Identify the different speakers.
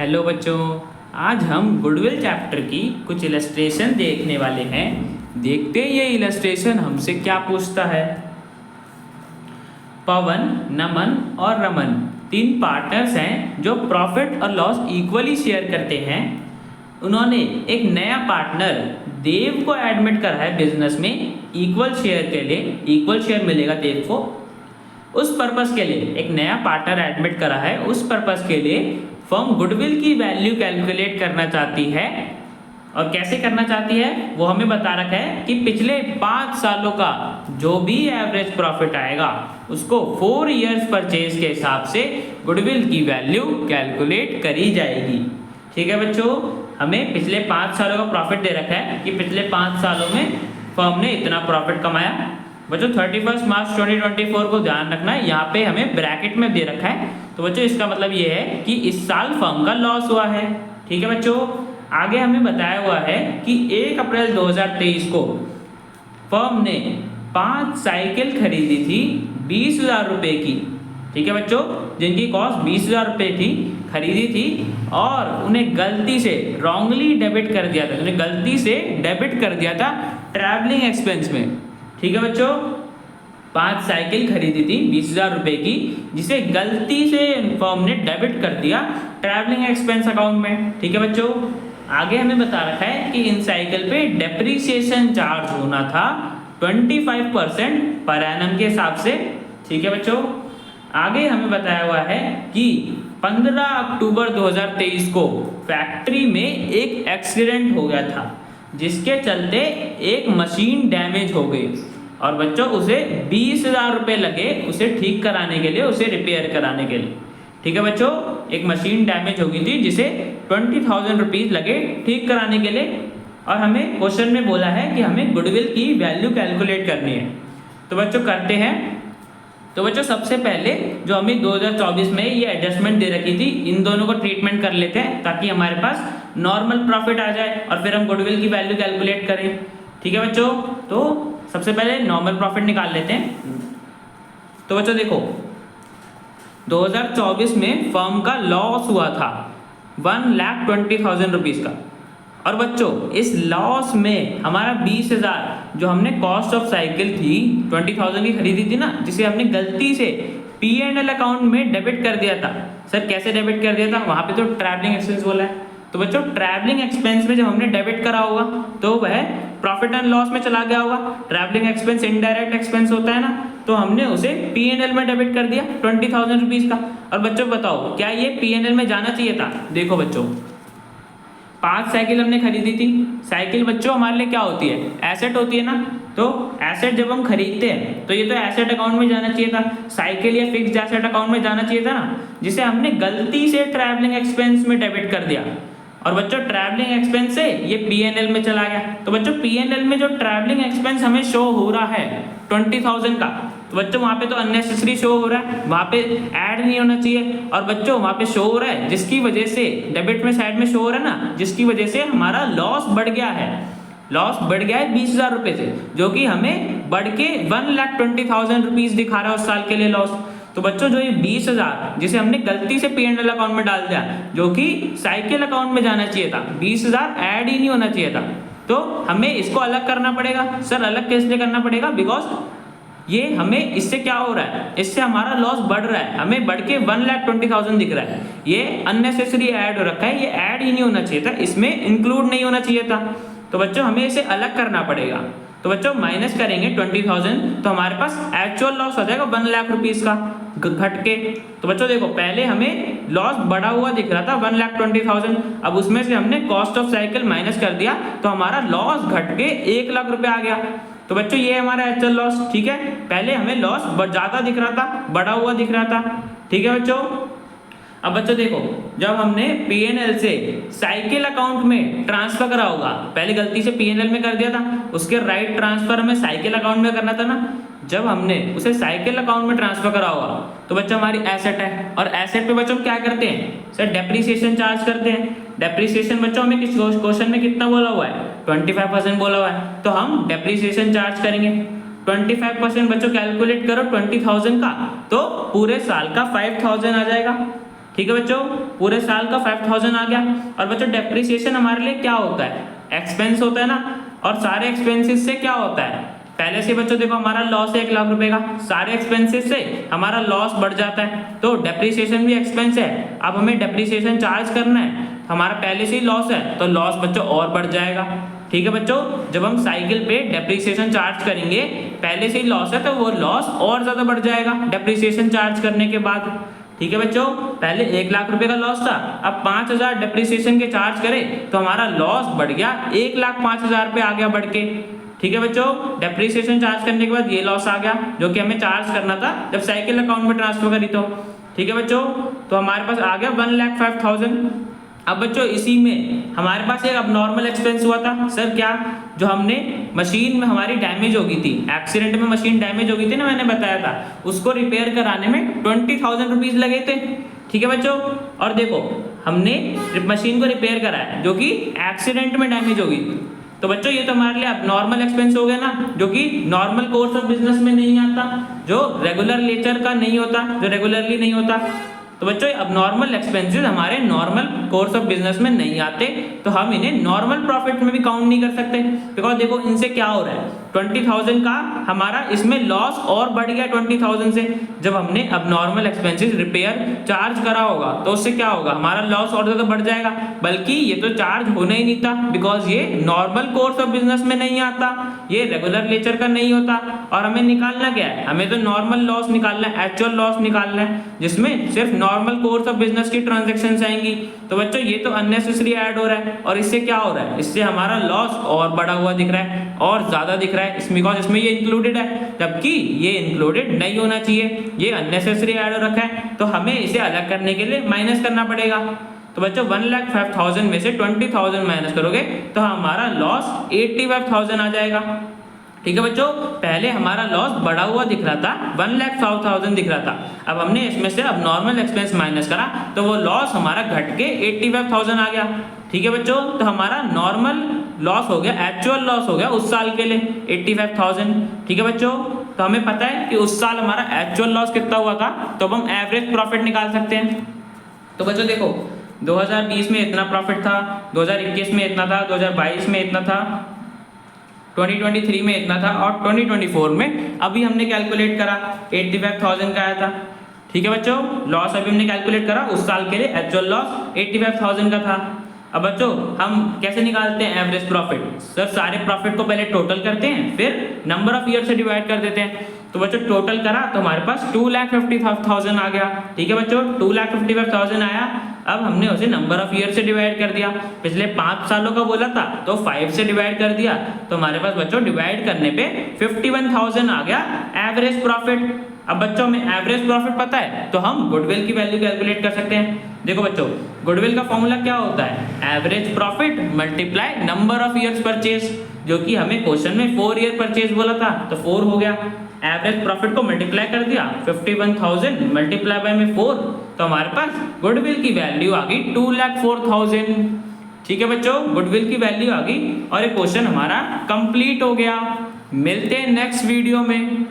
Speaker 1: Hello बच्चों, आज हम गुडविल चैप्टर की कुछ इलस्ट्रेशन देखने वाले हैं। देखते हैं ये इलस्ट्रेशन हमसे क्या पूछता है। पवन, नमन और रमन तीन पार्टनर्स हैं जो प्रॉफिट और लॉस इक्वली शेयर करते हैं। उन्होंने एक नया पार्टनर देव को एडमिट करा है बिजनेस में इक्वल शेयर के लिए। इक्वल शेयर मिलेगा देव को। उस पर्पस के लिए एक नया पार्टनर एडमिट करा है। उस पर्पस के लिए फर्म गुडविल की वैल्यू कैलकुलेट करना चाहती है। और कैसे करना चाहती है वो हमें बता रखा है कि पिछले 5 सालों का जो भी एवरेज प्रॉफिट आएगा उसको 4 इयर्स परचेज के हिसाब से गुडविल की वैल्यू कैलकुलेट करी जाएगी। ठीक है बच्चों, हमें पिछले 5 सालों का प्रॉफिट दे रखा है कि पिछले 5 सालों में फर्म ने इतना प्रॉफिट कमाया। बच्चों 31 मार्च 2024 को ध्यान रखना है, यहाँ पे हमें ब्रैकेट में दे रखा है। तो बच्चों इसका मतलब ये है कि इस साल फर्म का लॉस हुआ है। ठीक है बच्चों, आगे हमें बताया हुआ है कि 1 अप्रैल 2023 को फर्म ने 5 साइकिल खरीदी थी 20,000 रुपये की। ठीक है बच्चों, जिनकी कॉस्ट 20,000 रुपये थी, खरीदी थी और उन्हें गलती से रॉन्गली डेबिट कर दिया था। उन्हें गलती से डेबिट कर दिया था ट्रैवलिंग एक्सपेंस में। ठीक है बच्चों, 5 साइकिल खरीदी थी 20,000 रुपये की, जिसे गलती से फर्म ने डेबिट कर दिया ट्रैवलिंग एक्सपेंस अकाउंट में। ठीक है बच्चों, आगे हमें बता रखा है कि इन साइकिल पे डेप्रीसिएशन चार्ज होना था 25% पर एनम के हिसाब से। ठीक है बच्चों, आगे हमें बताया हुआ है कि 15 अक्टूबर 2023 को फैक्ट्री में एक एक्सीडेंट हो गया था, जिसके चलते एक मशीन डैमेज हो गई और बच्चों उसे 20,000 रुपये लगे उसे ठीक कराने के लिए, उसे रिपेयर कराने के लिए। ठीक है बच्चों, एक मशीन डैमेज हो गई थी जिसे 20,000 रुपीज़ लगे ठीक कराने के लिए। और हमें क्वेश्चन में बोला है कि हमें गुडविल की वैल्यू कैलकुलेट करनी है। तो बच्चों करते हैं। तो बच्चों सबसे पहले जो हमें 2024 में ये एडजस्टमेंट दे रखी थी, इन दोनों को ट्रीटमेंट कर लेते हैं ताकि हमारे पास नॉर्मल प्रॉफिट आ जाए और फिर हम गुडविल की वैल्यू कैलकुलेट करें। ठीक है बच्चों, तो सबसे पहले नॉर्मल प्रॉफिट निकाल लेते हैं। तो बच्चों देखो 2024 में फर्म का लॉस हुआ था 1,20,000 रुपीज़ का। और बच्चों इस लॉस में हमारा 20,000 जो हमने कॉस्ट ऑफ साइकिल थी 20,000 की खरीदी थी ना, जिसे हमने गलती से P&L अकाउंट में डेबिट कर दिया था। सर कैसे डेबिट कर दिया था? वहाँ पे तो ट्रैवलिंग एक्सपेंस बोला है। तो बच्चों ट्रैवलिंग एक्सपेंस में जब हमने डेबिट करा होगा तो वह प्रॉफिट एंड लॉस में चला गया होगा। ट्रैवलिंग एक्सपेंस इनडायरेक्ट एक्सपेंस होता है ना, तो हमने उसे P&L में डेबिट कर दिया 20,000 रुपीज़ का। और बच्चों बताओ क्या ये P&L में जाना चाहिए था? देखो बच्चों 5 साइकिल हमने खरीदी थी। साइकिल बच्चों हमारे लिए क्या होती है? एसेट होती है ना। तो एसेट जब हम खरीदते हैं तो ये तो एसेट अकाउंट में जाना चाहिए था, साइकिल या फिक्स्ड एसेट अकाउंट में जाना चाहिए था ना, जिसे हमने गलती से ट्रैवलिंग एक्सपेंस में डेबिट कर दिया। और बच्चों ट्रैवलिंग एक्सपेंस से ये P&L में चला गया। तो बच्चों P&L में जो ट्रैवलिंग एक्सपेंस हमें शो हो रहा है 20,000 का, तो बच्चों वहाँ पे तो अननेसेसरी शो हो रहा है, वहाँ पे ऐड नहीं होना चाहिए। और बच्चों वहाँ पे शो हो रहा है जिसकी वजह से डेबिट में साइड में शो हो रहा है ना, जिसकी वजह से हमारा लॉस बढ़ गया है। लॉस बढ़ गया है 20,000 रुपये से, जो कि हमें बढ़ के 1,20,000 रुपीज़ दिखा रहा है उस साल के लिए लॉस। तो बच्चों जो ये 20,000 जिसे हमने गलती से P&L अकाउंट में डाल दिया, जो कि साइकिल अकाउंट में जाना चाहिए था, 20,000 ऐड ही नहीं होना चाहिए था, तो हमें इसको अलग करना पड़ेगा। सर अलग कैसे लिए करना पड़ेगा? बिकॉज ये हमें इससे क्या हो रहा है, इससे हमारा लॉस बढ़ रहा है, हमें बढ़ के 1,20,000 दिख रहा है। ये अननेसेसरी ऐड हो रखा है, ये ऐड ही नहीं होना चाहिए था, इसमें इंक्लूड नहीं होना चाहिए था। तो बच्चों हमें इसे अलग करना पड़ेगा। तो बच्चों माइनस करेंगे 20,000 तो हमारे पास एक्चुअल लॉस हो जाएगा 1,00,000 रुपीज़ का घट के। तो बच्चों देखो पहले हमें लॉस बढ़ा हुआ दिख रहा था 1,20,000, अब उसमें से हमने कॉस्ट ऑफ साइकिल माइनस कर दिया तो हमारा लॉस घट के 1,00,000 रुपये आ गया। तो बच्चों ये हमारा एक्चुअल लॉस। ठीक है, पहले हमें लॉस ज़्यादा दिख रहा था, बढ़ा हुआ दिख रहा था। ठीक है बच्चों, अब बच्चों देखो जब हमने P&L से साइकिल अकाउंट में ट्रांसफर करा होगा, पहले गलती से P&L में कर दिया था, उसके राइट ट्रांसफर हमें साइकिल अकाउंट में करना था ना। जब हमने उसे साइकिल अकाउंट में ट्रांसफर करा होगा तो बच्चों हमारी एसेट है, और एसेट पे बच्चों क्या करते हैं? सर डेप्रीसिएशन चार्ज करते हैं। डेप्रीसिएशन बच्चों हमें किस क्वेश्चन में कितना बोला हुआ है? 25% बोला हुआ है, तो हम डेप्रीसिएशन चार्ज करेंगे। 25% बच्चों कैलकुलेट करो 20,000 का, तो पूरे साल का 5,000 आ जाएगा। ठीक है बच्चों, पूरे साल का 5000 आ गया। और बच्चों डेप्रिसिएशन हमारे लिए क्या होता है, एक्सपेंस होता है ना, और सारे एक्सपेंसेस से क्या होता है, पहले से बच्चों देखो हमारा लॉस है 1 लाख रुपए का, सारे एक्सपेंसेस से हमारा लॉस बढ़ जाता है, तो डेप्रिसिएशन भी एक्सपेंस है। अब हमें डेप्रिसिएशन चार्ज करना है, हमारा पहले से ही लॉस है तो लॉस बच्चों और बढ़ जाएगा। ठीक है बच्चों, जब हम साइकिल पे डेप्रिसिएशन चार्ज करेंगे, पहले से ही लॉस है तो वो लॉस और ज्यादा बढ़ जाएगा डेप्रिसिएशन चार्ज करने के बाद। ठीक है बच्चों, पहले 1 लाख रुपए का लॉस था, अब 5000 डेप्रिसिएशन के चार्ज करें तो हमारा लॉस बढ़ गया 1,05,000 पे आ गया बढ़ के। ठीक है बच्चों, डेप्रिसिएशन चार्ज करने के बाद ये लॉस आ गया जो कि हमें चार्ज करना था जब साइकिल अकाउंट में ट्रांसफर करी तो। ठीक है बच्चों, तो हमारे पास आ गया 1,05,000। अब बच्चों इसी में हमारे पास एक अब नॉर्मल एक्सपेंस हुआ था, सर क्या, जो हमने मशीन में हमारी डैमेज हो गई थी, एक्सीडेंट में मशीन डैमेज हो गई थी ना, मैंने बताया था, उसको रिपेयर कराने में 20,000 रुपीज लगे थे। ठीक है बच्चों, और देखो हमने मशीन को रिपेयर कराया जो कि एक्सीडेंट में डैमेज हो गई। तो बच्चों ये तो हमारे लिए अब नॉर्मल एक्सपेंस हो गया ना, जो कि नॉर्मल कोर्स ऑफ बिजनेस में नहीं आता, जो रेगुलर नेचर का नहीं होता, जो रेगुलरली नहीं होता। तो बच्चों अब नॉर्मल एक्सपेंसेस हमारे नॉर्मल कोर्स ऑफ बिजनेस में नहीं आते, तो हम इन्हें नॉर्मल प्रॉफिट में भी काउंट नहीं कर सकते। बिकॉज देखो इनसे क्या हो रहा है, 20,000 का हमारा इसमें लॉस और बढ़ गया 20,000 से। जब हमने अब नॉर्मल एक्सपेंसेस रिपेयर चार्ज करा होगा तो उससे क्या होगा, हमारा लॉस और ज्यादा बढ़ जाएगा, बल्कि ये तो चार्ज होना ही नहीं था, बिकॉज ये नॉर्मल कोर्स ऑफ बिजनेस में नहीं आता, ये रेगुलर नेचर का नहीं होता। और हमें निकालना क्या है, हमें तो नॉर्मल लॉस निकालना है, एक्चुअल लॉस निकालना है, जिसमें सिर्फ नॉर्मल कोर्स ऑफ बिजनेस की ट्रांजैक्शंस आएंगी। तो बच्चों ये तो अननेसेसरी ऐड हो रहा है, और इससे क्या हो रहा है, इससे हमारा लॉस और बढ़ा हुआ दिख रहा है और ज्यादा दिख रहा है, बिकॉज इसमें ये इंक्लूडेड है, जबकि ये इंक्लूडेड नहीं होना चाहिए, ये अननेसेसरी ऐड हो रखा है, तो हमें इसे अलग करने के लिए माइनस करना पड़ेगा। तो बच्चों 1,05,000 में से 20,000 माइनस करोगे तो हमारा लॉस 85,000 आ जाएगा। ठीक है बच्चों, पहले हमारा लॉस बढ़ा हुआ दिख रहा था, 1,05,000 दिख रहा था, अब हमने इसमें से अब नॉर्मल एक्सपेंस माइनस करा तो वो लॉस हमारा घट के 85,000 आ गया। ठीक है बच्चों, तो हमारा नॉर्मल लॉस हो गया, एक्चुअल लॉस हो गया उस साल के लिए 85,000। ठीक है बच्चों, तो हमें पता है कि उस साल हमारा एक्चुअल लॉस कितना हुआ था, तो अब हम एवरेज प्रॉफिट निकाल सकते हैं। तो बच्चों देखो 2020 में इतना प्रॉफिट था, 2021 में इतना था, 2022 में इतना था, 2023 में इतना था, और 2024 में अभी हमने कैलकुलेट करा 85,000 का आया था। ठीक है बच्चों, लॉस अभी हमने कैलकुलेट करा उस साल के लिए, एक्चुअल लॉस 85,000 का था। अब बच्चों हम कैसे निकालते हैं एवरेज प्रॉफिट, सर सारे प्रॉफिट को पहले टोटल करते हैं, फिर नंबर ऑफ ईयर से डिवाइड कर देते हैं। तो बच्चों टोटल करा तो हमारे पास 2,50,000 आ गया। ठीक है बच्चों, 2,50,000 आया, अब हमने उसे नंबर ऑफ ईयर से डिवाइड कर दिया, पिछले 5 सालों का बोला था तो 5 से डिवाइड कर दिया, तो हमारे पास बच्चों डिवाइड करने पे 51,000 आ गया एवरेज प्रॉफिट। अब बच्चों में एवरेज प्रॉफिट पता है तो हम गुडविल की वैल्यू कैलकुलेट कर सकते हैं। देखो बच्चों गुडविल का फॉर्मूला क्या होता है, average profit multiply number of years purchase, जो कि हमें क्वेश्चन में 4 ईयर परचेज बोला था तो 4 हो गया, एवरेज प्रॉफिट को मल्टीप्लाई कर दिया 51,000 मल्टीप्लाई बाय में 4, तो हमारे पास गुडविल की वैल्यू आ गई 2,04,000। ठीक है बच्चों, गुडविल की वैल्यू आ गई और ये क्वेश्चन हमारा कंप्लीट हो गया। मिलते हैं नेक्स्ट वीडियो में।